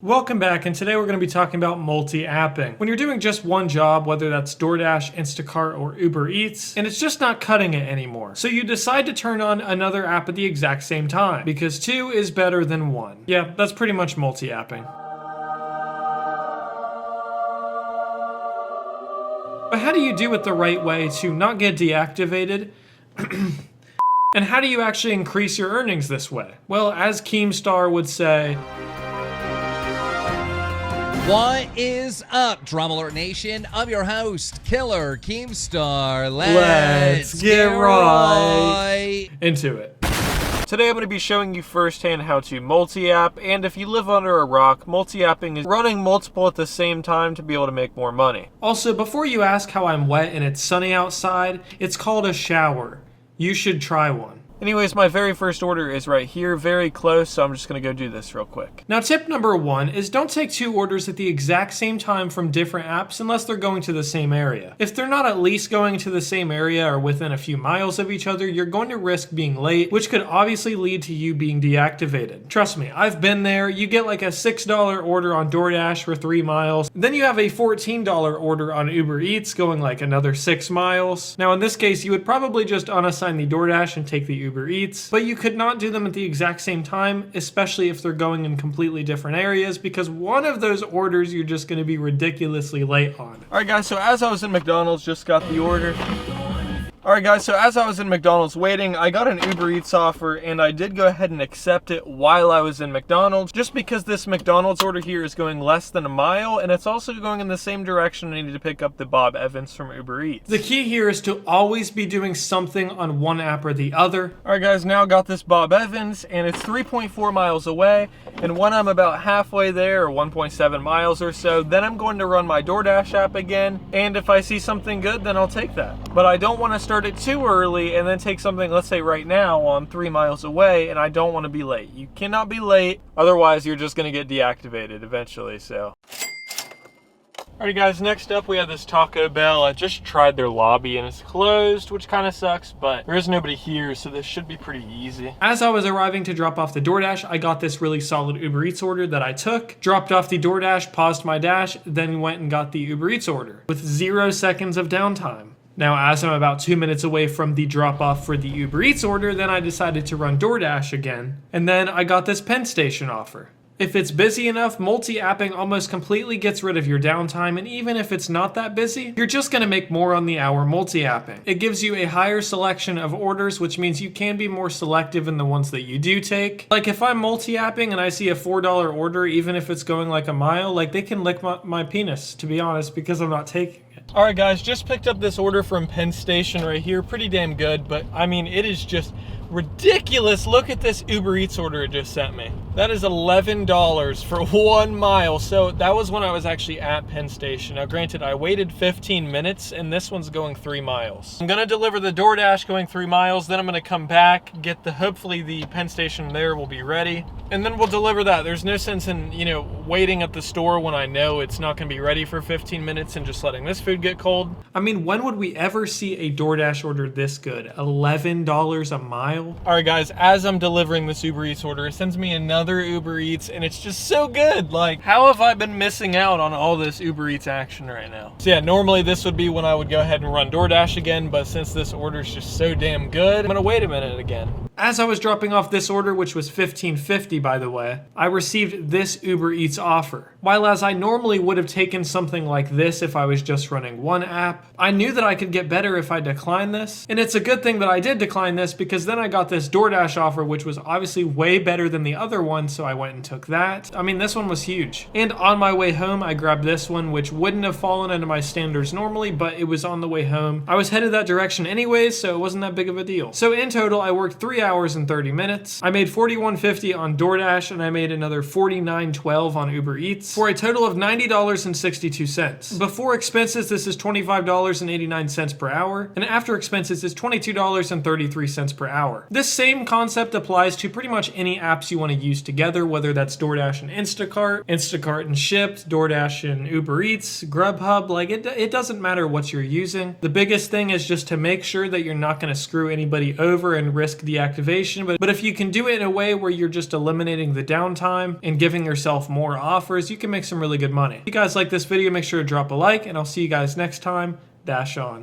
Welcome back, and today we're going to be talking about multi-apping. When you're doing just one job, whether that's DoorDash, Instacart, or Uber Eats, and it's just not cutting it anymore. So you decide to turn on another app at the exact same time, because two is better than one. Yeah, that's pretty much multi-apping. But how do you do it the right way to not get deactivated? And how do you actually increase your earnings this way? Well, as Keemstar would say, what is up, Drum Alert Nation? I'm your host, Killer Keemstar. Let's get right into it. Today I'm going to be showing you firsthand how to multi-app, and if you live under a rock, multi-apping is running multiple at the same time to be able to make more money. Also, before you ask how I'm wet and it's sunny outside, it's called a shower. You should try one. Anyways, my very first order is right here, very close, so I'm just gonna go do this real quick. Now, tip number one is don't take two orders at the exact same time from different apps unless they're going to the same area. If they're not at least going to the same area or within a few miles of each other, you're going to risk being late, which could obviously lead to you being deactivated. Trust me, I've been there. You get like a $6 order on DoorDash for 3 miles. Then you have a $14 order on Uber Eats going like another 6 miles. Now, in this case, you would probably just unassign the DoorDash and take the Uber Eats, but you could not do them at the exact same time, especially if they're going in completely different areas, because one of those orders you're just going to be ridiculously late on. Alright guys, so as I was in McDonald's, just got the order. Alright guys, so as I was in McDonald's waiting, I got an Uber Eats offer, and I did go ahead and accept it while I was in McDonald's, just because this McDonald's order here is going less than a mile, and it's also going in the same direction I need to pick up the Bob Evans from Uber Eats. The key here is to always be doing something on one app or the other. Alright guys, now got this Bob Evans, and it's 3.4 miles away, and when I'm about halfway there, or 1.7 miles or so, then I'm going to run my DoorDash app again, and if I see something good, then I'll take that. But I don't want to start it too early and then take something, let's say right now, while I'm 3 miles away, and I don't want to be late. You cannot be late, otherwise you're just going to get deactivated eventually, so. Alright guys, next up we have this Taco Bell. I just tried their lobby and it's closed, which kind of sucks, but there is nobody here, so this should be pretty easy. As I was arriving to drop off the DoorDash, I got this really solid Uber Eats order that I took, dropped off the DoorDash, paused my dash, then went and got the Uber Eats order with 0 seconds of downtime. Now, as I'm about 2 minutes away from the drop-off for the Uber Eats order, then I decided to run DoorDash again, and then I got this Penn Station offer. If it's busy enough, multi-apping almost completely gets rid of your downtime, and even if it's not that busy, you're just going to make more on the hour multi-apping. It gives you a higher selection of orders, which means you can be more selective in the ones that you do take. Like if I'm multi-apping and I see a $4 order, even if it's going like a mile, like they can lick my penis, to be honest, because I'm not taking it. Alright guys, just picked up this order from Penn Station right here. Pretty damn good, but I mean, it is just ridiculous. Look at this Uber Eats order it just sent me. That is $11 for 1 mile. So that was when I was actually at Penn Station. Now granted, I waited 15 minutes and this one's going 3 miles. I'm gonna deliver the DoorDash going 3 miles, then I'm gonna come back, get hopefully the Penn Station there will be ready, and then we'll deliver that. There's no sense in, waiting at the store when I know it's not gonna be ready for 15 minutes and just letting this food get cold. I mean, when would we ever see a DoorDash order this good? $11 a mile? Alright guys, as I'm delivering this Uber Eats order, it sends me another Uber Eats, and it's just so good. Like, how have I been missing out on all this Uber Eats action right now? So yeah, normally this would be when I would go ahead and run DoorDash again, but since this order is just so damn good, I'm gonna wait a minute again. As I was dropping off this order, which was $15.50 by the way, I received this Uber Eats offer. While as I normally would have taken something like this if I was just running one app, I knew that I could get better if I declined this. And it's a good thing that I did decline this, because then I got this DoorDash offer, which was obviously way better than the other one, so I went and took that. I mean, this one was huge. And on my way home, I grabbed this one, which wouldn't have fallen into my standards normally, but it was on the way home. I was headed that direction anyways, so it wasn't that big of a deal. So in total, I worked 3 hours and 30 minutes. I made $41.50 on DoorDash, and I made another $49.12 on Uber Eats, for a total of $90.62. Before expenses, this is $25.89 per hour, and after expenses is $22.33 per hour. This same concept applies to pretty much any apps you want to use together, whether that's DoorDash and Instacart, Instacart and Shipt, DoorDash and Uber Eats, Grubhub, like it doesn't matter what you're using. The biggest thing is just to make sure that you're not going to screw anybody over and risk deactivation activation, but if you can do it in a way where you're just eliminating the downtime and giving yourself more offers, you can make some really good money. If you guys like this video, make sure to drop a like, and I'll see you guys next time. Dash on.